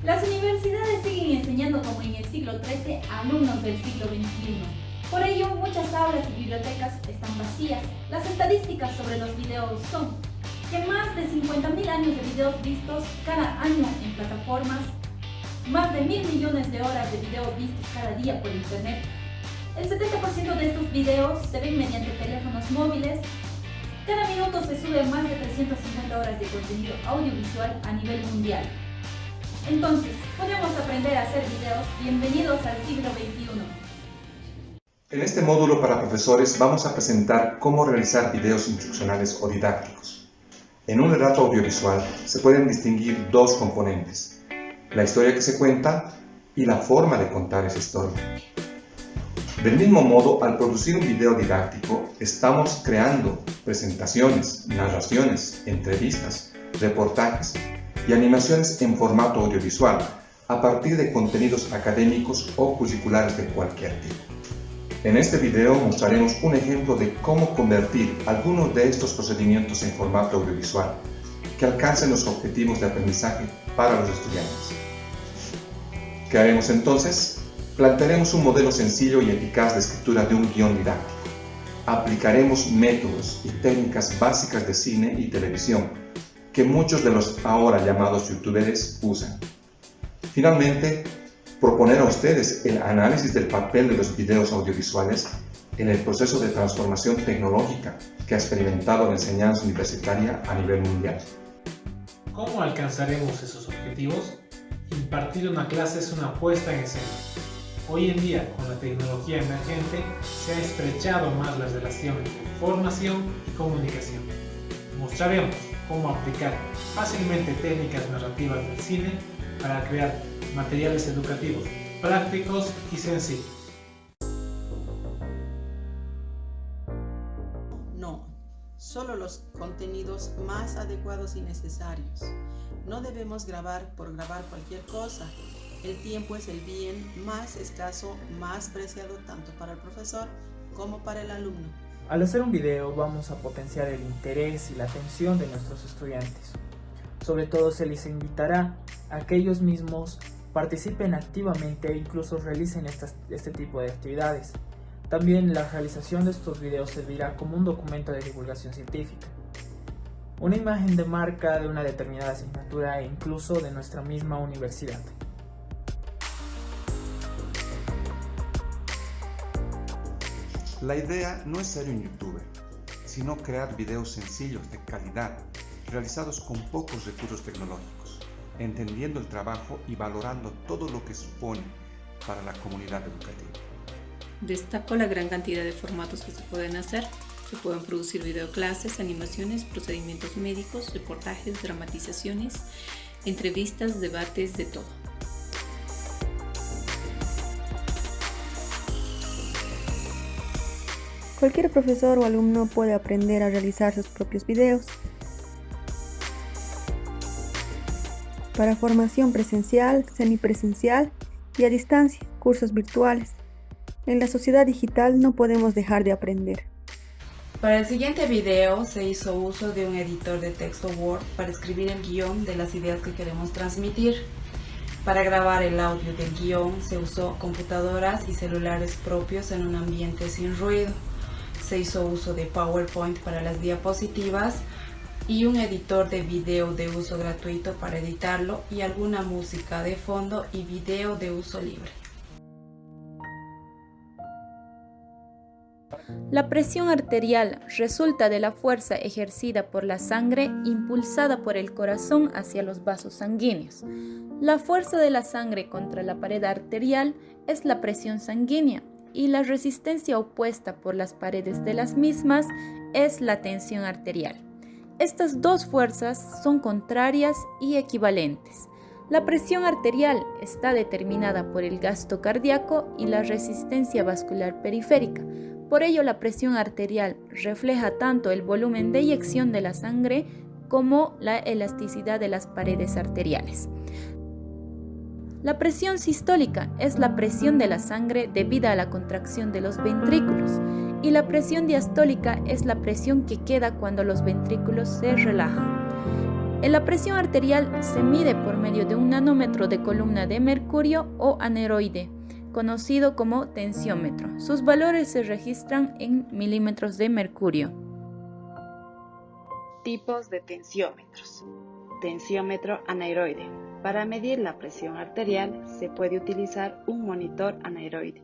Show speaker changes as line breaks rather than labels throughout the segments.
Las universidades siguen enseñando como en el siglo XIII a alumnos del siglo XXI. Por ello, muchas aulas y bibliotecas están vacías. Las estadísticas sobre los videos son que más de 50.000 años de videos vistos cada año en plataformas, más de 1.000 millones de horas de videos vistos cada día por internet. El 70% de estos videos se ven mediante teléfonos móviles. Cada minuto se sube más de 350 horas de contenido audiovisual a nivel mundial. Entonces, ¿podemos aprender a hacer videos? Bienvenidos al siglo XXI.
En este módulo para profesores vamos a presentar cómo realizar videos instruccionales o didácticos. En un relato audiovisual se pueden distinguir dos componentes: la historia que se cuenta y la forma de contar esa historia. Del mismo modo, al producir un video didáctico, estamos creando presentaciones, narraciones, entrevistas, reportajes y animaciones en formato audiovisual a partir de contenidos académicos o curriculares de cualquier tipo. En este video mostraremos un ejemplo de cómo convertir algunos de estos procedimientos en formato audiovisual que alcancen los objetivos de aprendizaje para los estudiantes. ¿Qué haremos entonces? Plantearemos un modelo sencillo y eficaz de escritura de un guión didáctico. Aplicaremos métodos y técnicas básicas de cine y televisión que muchos de los ahora llamados youtubers usan. Finalmente, proponer a ustedes el análisis del papel de los videos audiovisuales en el proceso de transformación tecnológica que ha experimentado la enseñanza universitaria a nivel mundial.
¿Cómo alcanzaremos esos objetivos? Impartir una clase es una puesta en escena. Hoy en día, con la tecnología emergente, se ha estrechado más la relación entre formación y comunicación. Mostraremos cómo aplicar fácilmente técnicas narrativas del cine para crear materiales educativos prácticos y sencillos.
No, solo los contenidos más adecuados y necesarios. No debemos grabar por grabar cualquier cosa. El tiempo es el bien más escaso, más preciado tanto para el profesor como para el alumno.
Al hacer un video vamos a potenciar el interés y la atención de nuestros estudiantes. Sobre todo se les invitará a que ellos mismos participen activamente e incluso realicen este tipo de actividades. También la realización de estos videos servirá como un documento de divulgación científica, una imagen de marca de una determinada asignatura e incluso de nuestra misma universidad.
La idea no es ser un youtuber, sino crear videos sencillos de calidad, realizados con pocos recursos tecnológicos, entendiendo el trabajo y valorando todo lo que supone para la comunidad educativa.
Destaco la gran cantidad de formatos que se pueden hacer. Se pueden producir videoclases, animaciones, procedimientos médicos, reportajes, dramatizaciones, entrevistas, debates, de todo.
Cualquier profesor o alumno puede aprender a realizar sus propios videos. Para formación presencial, semipresencial y a distancia, cursos virtuales. En la sociedad digital no podemos dejar de aprender.
Para el siguiente video se hizo uso de un editor de texto Word para escribir el guión de las ideas que queremos transmitir. Para grabar el audio del guión se usó computadoras y celulares propios en un ambiente sin ruido. Se hizo uso de PowerPoint para las diapositivas y un editor de video de uso gratuito para editarlo y alguna música de fondo y video de uso libre.
La presión arterial resulta de la fuerza ejercida por la sangre impulsada por el corazón hacia los vasos sanguíneos. La fuerza de la sangre contra la pared arterial es la presión sanguínea y la resistencia opuesta por las paredes de las mismas es la tensión arterial. Estas dos fuerzas son contrarias y equivalentes. La presión arterial está determinada por el gasto cardíaco y la resistencia vascular periférica. Por ello, la presión arterial refleja tanto el volumen de eyección de la sangre como la elasticidad de las paredes arteriales. La presión sistólica es la presión de la sangre debida a la contracción de los ventrículos y la presión diastólica es la presión que queda cuando los ventrículos se relajan. La presión arterial se mide por medio de un nanómetro de columna de mercurio o aneroide, conocido como tensiómetro. Sus valores se registran en milímetros de mercurio.
Tipos de tensiómetros. Tensiómetro aneroide. Para medir la presión arterial se puede utilizar un monitor aneroide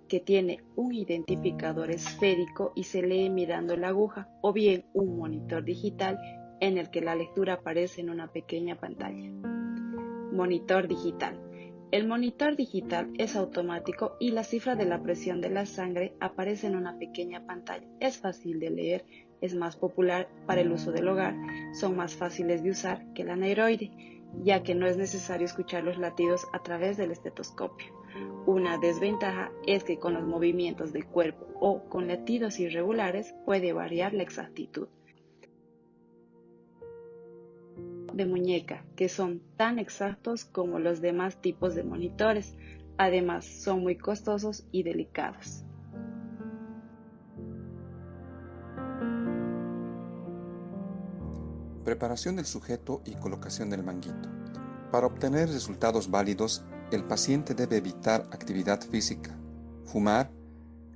que tiene un identificador esférico y se lee mirando la aguja, o bien un monitor digital en el que la lectura aparece en una pequeña pantalla. Monitor digital. El monitor digital es automático y la cifra de la presión de la sangre aparece en una pequeña pantalla. Es fácil de leer, es más popular para el uso del hogar, son más fáciles de usar que el aneroide, ya que no es necesario escuchar los latidos a través del estetoscopio. Una desventaja es que con los movimientos del cuerpo o con latidos irregulares puede variar la exactitud. De muñeca, que son tan exactos como los demás tipos de monitores. Además, son muy costosos y delicados.
Preparación del sujeto y colocación del manguito. Para obtener resultados válidos, el paciente debe evitar actividad física, fumar,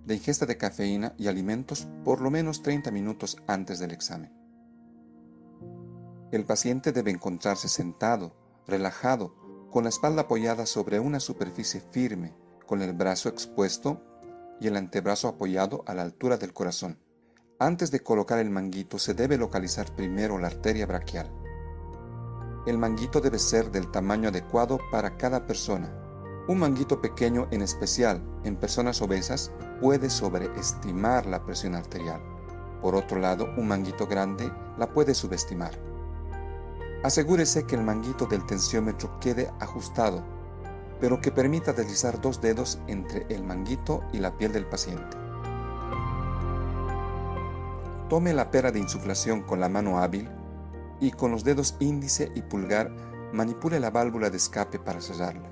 la ingesta de cafeína y alimentos por lo menos 30 minutos antes del examen. El paciente debe encontrarse sentado, relajado, con la espalda apoyada sobre una superficie firme, con el brazo expuesto y el antebrazo apoyado a la altura del corazón. Antes de colocar el manguito se debe localizar primero la arteria braquial. El manguito debe ser del tamaño adecuado para cada persona. Un manguito pequeño, en especial en personas obesas, puede sobreestimar la presión arterial. Por otro lado, un manguito grande la puede subestimar. Asegúrese que el manguito del tensiómetro quede ajustado, pero que permita deslizar 2 dedos entre el manguito y la piel del paciente. Tome la pera de insuflación con la mano hábil y con los dedos índice y pulgar manipule la válvula de escape para cerrarla.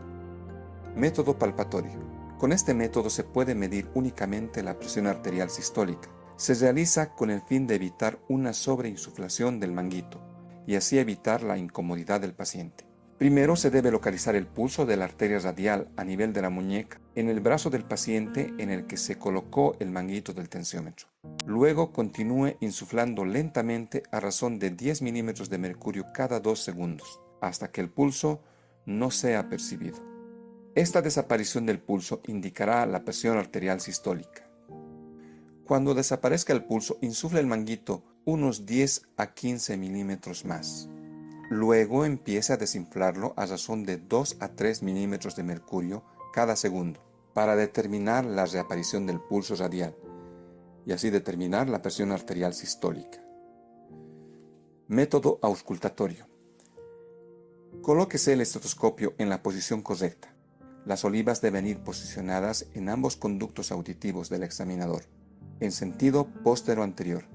Método palpatorio. Con este método se puede medir únicamente la presión arterial sistólica. Se realiza con el fin de evitar una sobreinsuflación del manguito y así evitar la incomodidad del paciente. Primero se debe localizar el pulso de la arteria radial a nivel de la muñeca en el brazo del paciente en el que se colocó el manguito del tensiómetro. Luego continúe insuflando lentamente a razón de 10 milímetros de mercurio cada 2 segundos, hasta que el pulso no sea percibido. Esta desaparición del pulso indicará la presión arterial sistólica. Cuando desaparezca el pulso, insufle el manguito unos 10 a 15 milímetros más. Luego empiece a desinflarlo a razón de 2 a 3 milímetros de mercurio cada segundo para determinar la reaparición del pulso radial y así determinar la presión arterial sistólica. Método auscultatorio. Colóquese el estetoscopio en la posición correcta. Las olivas deben ir posicionadas en ambos conductos auditivos del examinador, en sentido póstero-anterior.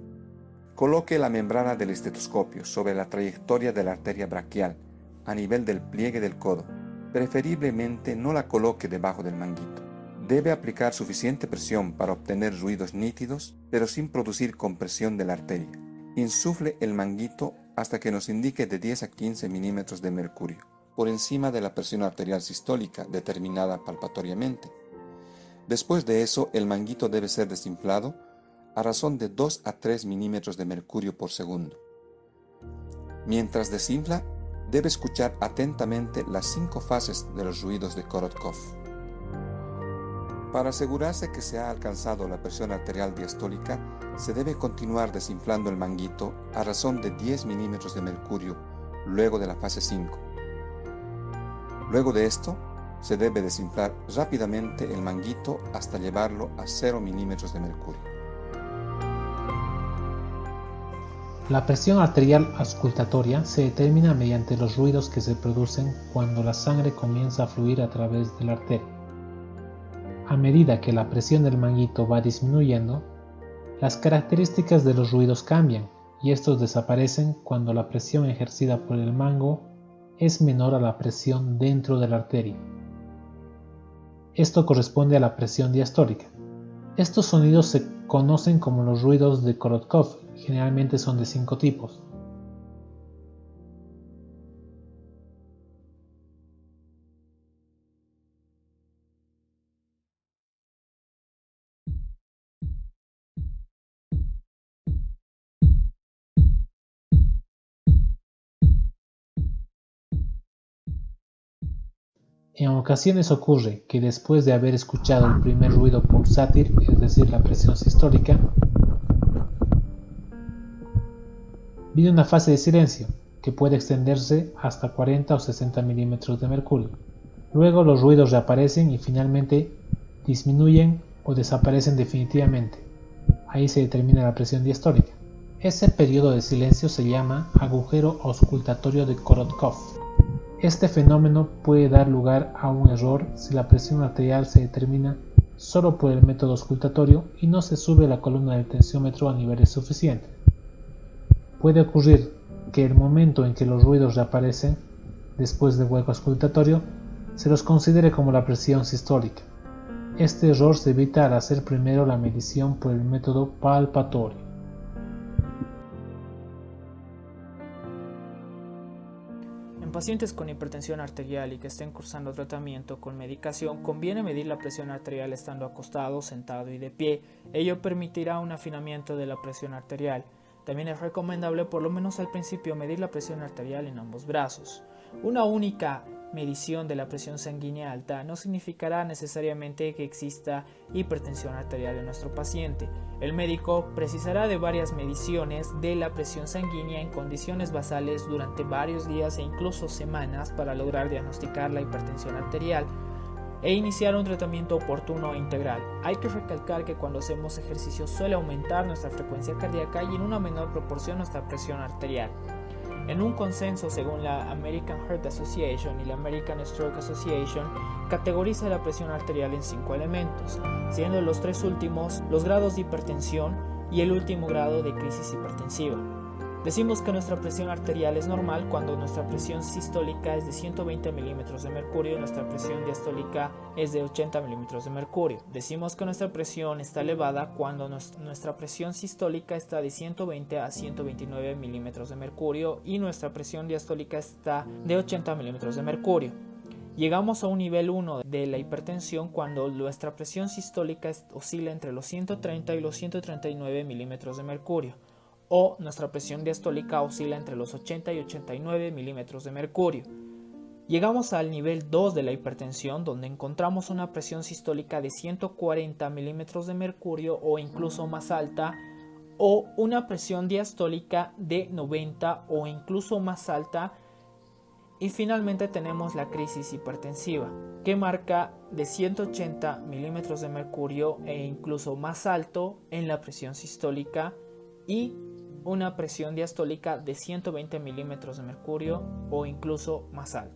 Coloque la membrana del estetoscopio sobre la trayectoria de la arteria braquial, a nivel del pliegue del codo. Preferiblemente no la coloque debajo del manguito. Debe aplicar suficiente presión para obtener ruidos nítidos, pero sin producir compresión de la arteria. Insufle el manguito hasta que nos indique de 10 a 15 milímetros de mercurio, por encima de la presión arterial sistólica determinada palpatoriamente. Después de eso, el manguito debe ser desinflado a razón de 2 a 3 milímetros de mercurio por segundo. Mientras desinfla, debe escuchar atentamente las 5 fases de los ruidos de Korotkov. Para asegurarse que se ha alcanzado la presión arterial diastólica, se debe continuar desinflando el manguito a razón de 10 milímetros de mercurio luego de la fase 5. Luego de esto, se debe desinflar rápidamente el manguito hasta llevarlo a 0 milímetros de mercurio.
La presión arterial auscultatoria se determina mediante los ruidos que se producen cuando la sangre comienza a fluir a través de la arteria. A medida que la presión del manguito va disminuyendo, las características de los ruidos cambian y estos desaparecen cuando la presión ejercida por el mango es menor a la presión dentro de la arteria. Esto corresponde a la presión diastólica. Estos sonidos se conocen como los ruidos de Korotkov. Generalmente son de 5 tipos. En ocasiones ocurre que después de haber escuchado el primer ruido pulsátil, es decir, la presión sistólica, viene una fase de silencio que puede extenderse hasta 40 o 60 milímetros de mercurio. Luego los ruidos reaparecen y finalmente disminuyen o desaparecen definitivamente. Ahí se determina la presión diastólica. Ese periodo de silencio se llama agujero auscultatorio de Korotkov. Este fenómeno puede dar lugar a un error si la presión arterial se determina solo por el método auscultatorio y no se sube la columna del tensiómetro a niveles suficientes. Puede ocurrir que el momento en que los ruidos reaparecen después del hueco auscultatorio se los considere como la presión sistólica. Este error se evita al hacer primero la medición por el método palpatorio.
En pacientes con hipertensión arterial y que estén cursando tratamiento con medicación, conviene medir la presión arterial estando acostado, sentado y de pie. Ello permitirá un afinamiento de la presión arterial. También es recomendable, por lo menos al principio, medir la presión arterial en ambos brazos. Una única medición de la presión sanguínea alta no significará necesariamente que exista hipertensión arterial en nuestro paciente. El médico precisará de varias mediciones de la presión sanguínea en condiciones basales durante varios días e incluso semanas para lograr diagnosticar la hipertensión arterial e iniciar un tratamiento oportuno e integral. Hay que recalcar que cuando hacemos ejercicio suele aumentar nuestra frecuencia cardíaca y en una menor proporción nuestra presión arterial. En un consenso según la American Heart Association y la American Stroke Association, categoriza la presión arterial en 5 elementos, siendo los 3 últimos los grados de hipertensión y el último grado de crisis hipertensiva. Decimos que nuestra presión arterial es normal cuando nuestra presión sistólica es de 120 milímetros de mercurio y nuestra presión diastólica es de 80 milímetros de mercurio. Decimos que nuestra presión está elevada cuando nuestra presión sistólica está de 120 a 129 milímetros de mercurio y nuestra presión diastólica está de 80 milímetros de mercurio. Llegamos a un nivel 1 de la hipertensión cuando nuestra presión sistólica oscila entre los 130 y los 139 milímetros de mercurio, o nuestra presión diastólica oscila entre los 80 y 89 milímetros de mercurio. Llegamos al nivel 2 de la hipertensión, donde encontramos una presión sistólica de 140 milímetros de mercurio o incluso más alta, o una presión diastólica de 90 o incluso más alta. Y finalmente tenemos la crisis hipertensiva, que marca de 180 milímetros de mercurio e incluso más alto en la presión sistólica y una presión diastólica de 120 milímetros de mercurio o incluso más alto.